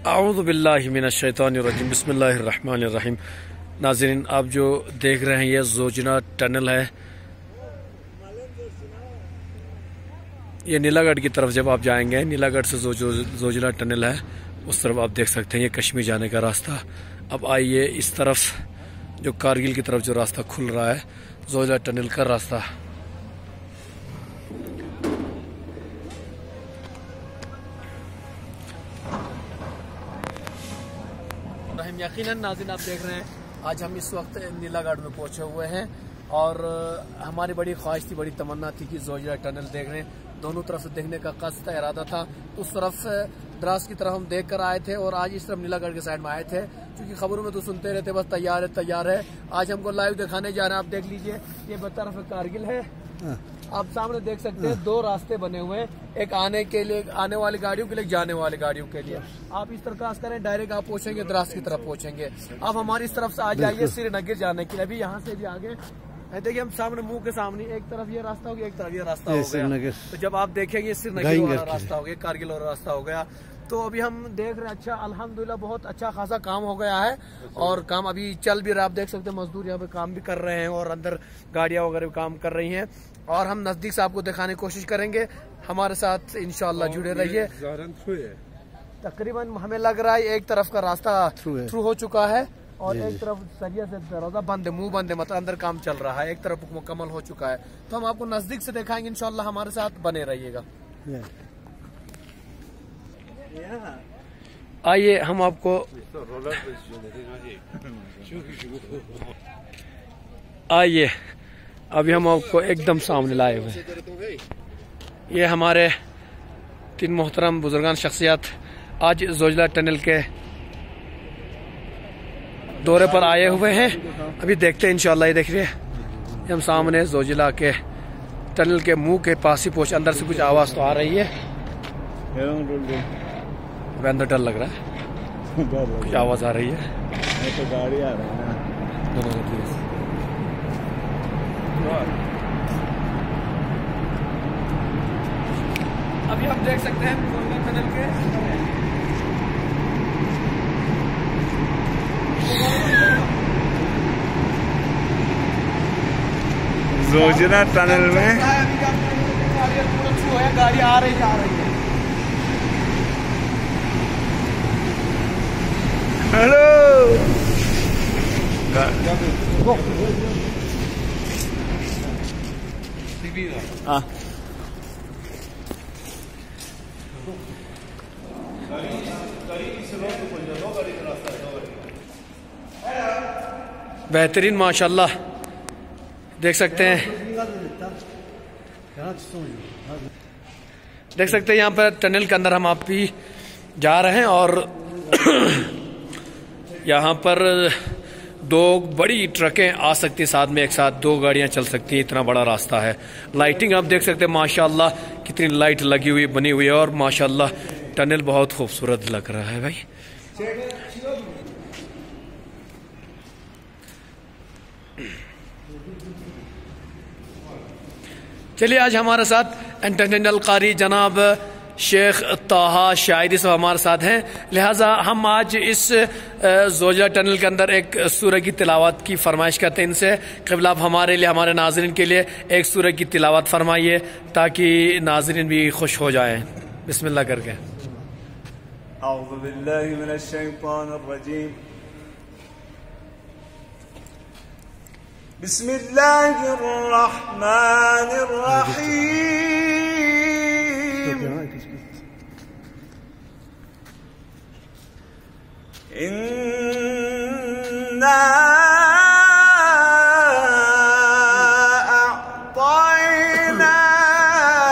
आऊज़ु बिल्लाहि मिनश शैतानिर रजीम बिस्मिल्लाहिर रहमानिर रहीम। नाज़रीन, आप जो देख रहे हैं ये जोजना टनल है। ये नीलागढ़ की तरफ जब आप जाएंगे, नीलागढ़ से जो जोजना टनल है उस तरफ आप देख सकते हैं ये कश्मीर जाने का रास्ता। अब आइए इस तरफ जो कारगिल की तरफ जो रास्ता खुल रहा है, जोजना टनल का रास्ता। यकीनन नाज़रीन, आप देख रहे हैं आज हम इस वक्त नीलागढ़ में पहुंचे हुए हैं और हमारी बड़ी ख्वाहिश थी, बड़ी तमन्ना थी कि जोजना टनल देख रहे हैं। दोनों तरफ से देखने का कस्द इरादा था। उस तरफ द्रास की तरफ हम देख कर आए थे और आज इस तरफ नीलागढ़ के साइड में आए थे, क्योंकि खबरों में तो सुनते रहते बस तैयार है तैयार है। आज हमको लाइव दिखाने जा रहे हैं। आप देख लीजिए, ये तरफ कारगिल है। आप सामने देख सकते हैं दो रास्ते बने हुए हैं, एक आने के लिए, आने वाली गाड़ियों के लिए, जाने वाली गाड़ियों के लिए। आप इस तरह क्रॉस करें, डायरेक्ट आप पहुंचेंगे द्रास की तरफ पहुंचेंगे। आप हमारी इस तरफ से आ जाइए श्रीनगर जाने के लिए। अभी यहाँ से भी आगे देखिए, हम सामने मुंह के सामने एक तरफ ये रास्ता हो गया, एक तरफ ये रास्ता हो गया। तो जब आप देखेंगे श्रीनगर वाला रास्ता हो गया, कारगिल वाला रास्ता हो गया। तो अभी हम देख रहे हैं, अच्छा अल्हम्दुलिल्लाह बहुत अच्छा खासा काम हो गया है और काम अभी चल भी रहा है। आप देख सकते हैं मजदूर यहाँ पे काम भी कर रहे हैं और अंदर गाड़ियां वगैरह काम कर रही हैं और हम नजदीक से आपको दिखाने की कोशिश करेंगे। हमारे साथ इंशाल्लाह जुड़े रहिए। तकरीबन हमें लग रहा है एक तरफ का रास्ता थ्रू हो चुका है और एक तरफ सरिया से दरवाजा बंद है, मुंह बंद है, मतलब अंदर काम चल रहा है। एक तरफ मुकम्मल हो चुका है, तो हम आपको नजदीक से दिखाएंगे इंशाल्लाह। हमारे साथ बने रहिएगा। आइए हम आपको आइए अभी हम आपको एकदम सामने लाए हुए। ये हमारे तीन मोहतरम बुजुर्गान शख्सियत आज जोजना टनल के दौरे पर आए हुए हैं। अभी देखते हैं इंशाल्लाह। ये देख रहे हैं हम सामने जोजिला के टनल के मुंह के पास ही पहुंचे। अंदर से कुछ आवाज तो आ रही है, अंदर डर लग रहा है, कुछ आवाज आ रही है। तो गाड़ी आ रही है ना। अभी आप देख सकते हैं जोजिला टनल के जोजना टनल में गाड़ी आ रही जा रही है। हेलो, बेहतरीन माशाल्लाह देख सकते हैं। देख सकते हैं यहाँ पर टनल के अंदर हम आप भी जा रहे हैं और यहाँ पर दो बड़ी ट्रकें आ सकती हैं साथ में, एक साथ दो गाड़ियाँ चल सकती हैं। इतना बड़ा रास्ता है। लाइटिंग आप देख सकते हैं माशाल्लाह, कितनी लाइट लगी हुई बनी हुई है और माशाल्लाह टनल बहुत खूबसूरत लग रहा है भाई। चलिए, आज हमारे साथ इंटरनेशनल कारी जनाब शेख ताहा शायरी साहब हमारे साथ हैं, लिहाजा हम आज इस जोजना टनल के अंदर एक सूरह की तिलावत की फरमाइश करते हैं इनसे। क़िबला आप हमारे लिए, हमारे नाज़रीन के लिए एक सूरह की तिलावत फरमाइए ताकि नाज़रीन भी खुश हो जाएं। बिस्मिल्लाह करके। औज़ु बिल्लाहि मिनश शैतानिर रजीम। बिस्मिल्लाहिर रहमानिर रहीम। इन्ना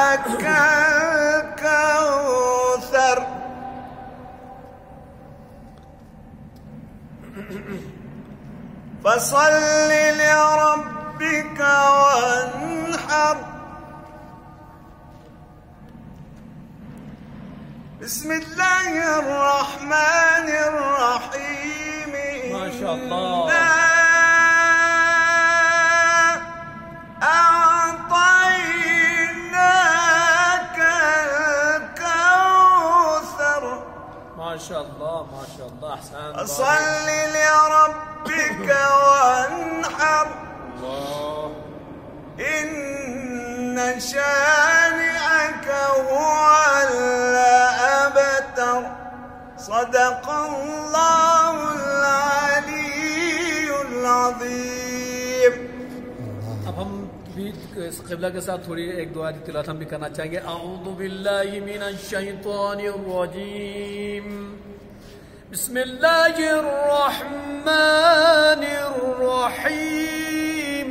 अअतैनाकल कौसर फसल्लि लिरब्बिका वन्हर। बिस्मिल्लाहिर रहमानिर रहीम। माशाअल्लाह। माशाअल्लाह माशाअल्लाह। सल्लि लिरब्बिका वन्हर इन्न शानिअका हुवल अबतर। सदक़ल्लाहुल अलीयुल अज़ीम। अब हम भी इस क़िबला के साथ थोड़ी एक दुआ की तिलावत हम भी करना चाहेंगे। अऊज़ु बिल्लाहि मिनश शैतानिर रजीम। बिस्मिल्लाहिर रहमानिर रहीम।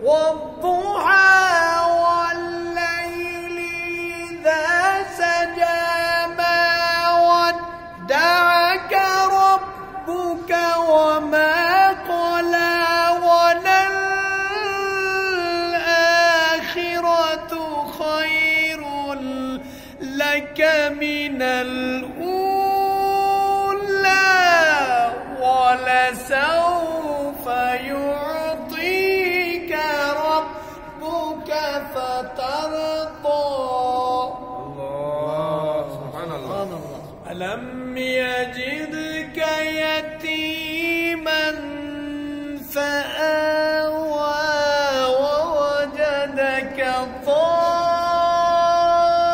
वद्दुहा वल्लैलि इज़ा सजा मा वद्दअका रब्बुका वमा क़ला वललआखिरतु खैरुन लक मिनल ऊला वलसौफा युअतीका रब्बुका फतरदा। अलम यजिदका यतीमन फआवा ववजदका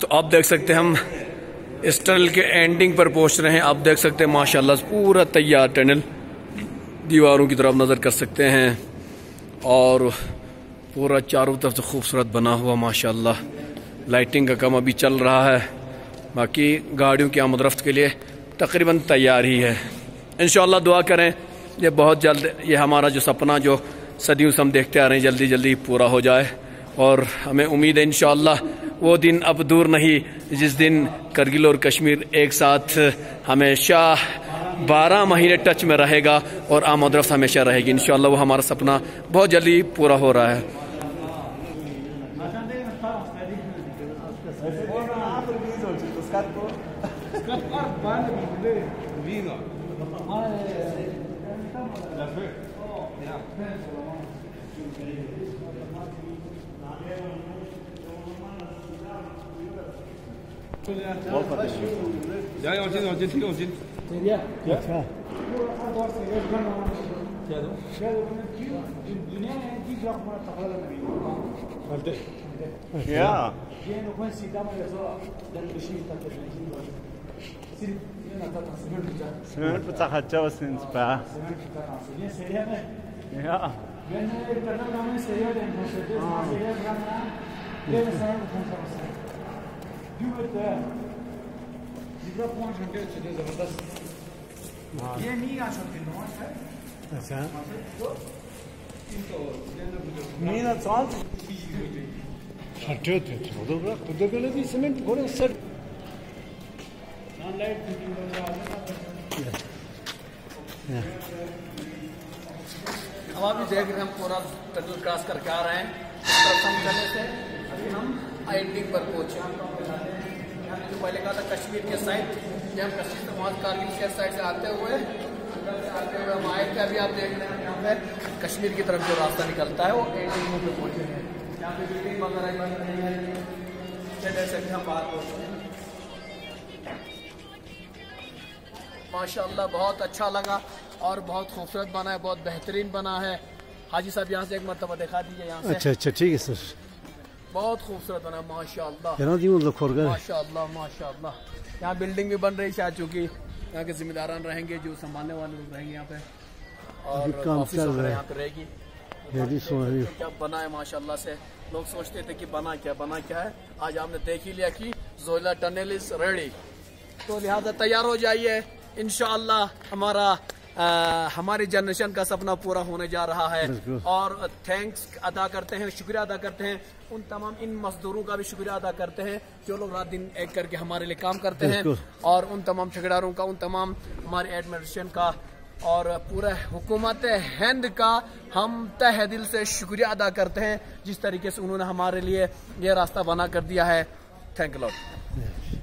तो आप देख सकते हैं हम इस टनल के एंडिंग पर पहुंच रहे हैं। आप देख सकते हैं माशाल्लाह पूरा तैयार टनल, दीवारों की तरफ नज़र कर सकते हैं और पूरा चारों तरफ से खूबसूरत बना हुआ माशाल्लाह। लाइटिंग का काम अभी चल रहा है, बाकी गाड़ियों की आमद-रफ्त के लिए तकरीबन तैयार ही है। इंशाअल्लाह दुआ करें ये बहुत जल्द ये हमारा जो सपना जो सदियों से हम देखते आ रहे हैं जल्दी जल्दी पूरा हो जाए। और हमें उम्मीद है इंशाअल्लाह वो दिन अब दूर नहीं जिस दिन करगिल और कश्मीर एक साथ हमेशा 12 महीने टच में रहेगा और आमद-रफ्त हमेशा रहेगी। इंशाअल्लाह वो हमारा सपना बहुत जल्दी पूरा हो रहा है। ये नहीं आ सकते है। अच्छा नहीं चाल हटे थे थोड़ा खुद के लिए सीमेंट घोड़े सर लाइट अब आप भी देख रहे हैं हम पूरा टनल क्रॉस करके आ रहे हैं। चलने से अभी हम एंडिंग पर पहुंचे। हमने जो पहले कहा था कश्मीर के साइड, ये हम कश्मीर से वहाँ कारगिल के साइड से आते हुए हम आए थे, अभी आप देख रहे हैं यहाँ पे कश्मीर की तरफ जो रास्ता निकलता है वो एंडिंग पे पहुंचे हैं। यहाँ पे बिल्डिंग वगैरह बन रही है, चले सकते हैं बात हो। माशाल्लाह बहुत अच्छा लगा और बहुत खूबसूरत बना है, बहुत बेहतरीन बना है। हाजी साहब यहाँ से एक मरतबा दिखा दीजिए यहाँ से। अच्छा अच्छा ठीक है सर। बहुत खूबसूरत बना है माशाल्लाह माशाल्लाह माशाल्लाह। यहाँ बिल्डिंग भी बन रही है, चूँकि यहाँ के जिम्मेदारान रहेंगे, जो संभालने वाले लोग रहेंगे यहाँ पे, और ऑफिस वगैरह यहाँ पे रहेगी। क्या बना है माशाल्लाह से। लोग सोचते थे कि बना क्या है, आज आपने देख ही लिया कि जोजिला टनल इज रेडी। तो लिहाजा तैयार हो जाइए, इंशाअल्लाह हमारी जनरेशन का सपना पूरा होने जा रहा है। और थैंक्स अदा करते हैं, शुक्रिया अदा करते हैं उन तमाम इन मजदूरों का भी शुक्रिया अदा करते हैं जो लोग रात दिन एक करके हमारे लिए काम करते हैं, और उन तमाम ठेकेदारों का, उन तमाम हमारे एडमिनिस्ट्रेशन का और पूरे हुकूमत हिंद का हम तहे दिल से शुक्रिया अदा करते हैं जिस तरीके से उन्होंने हमारे लिए ये रास्ता बना कर दिया है। Thank you Lord.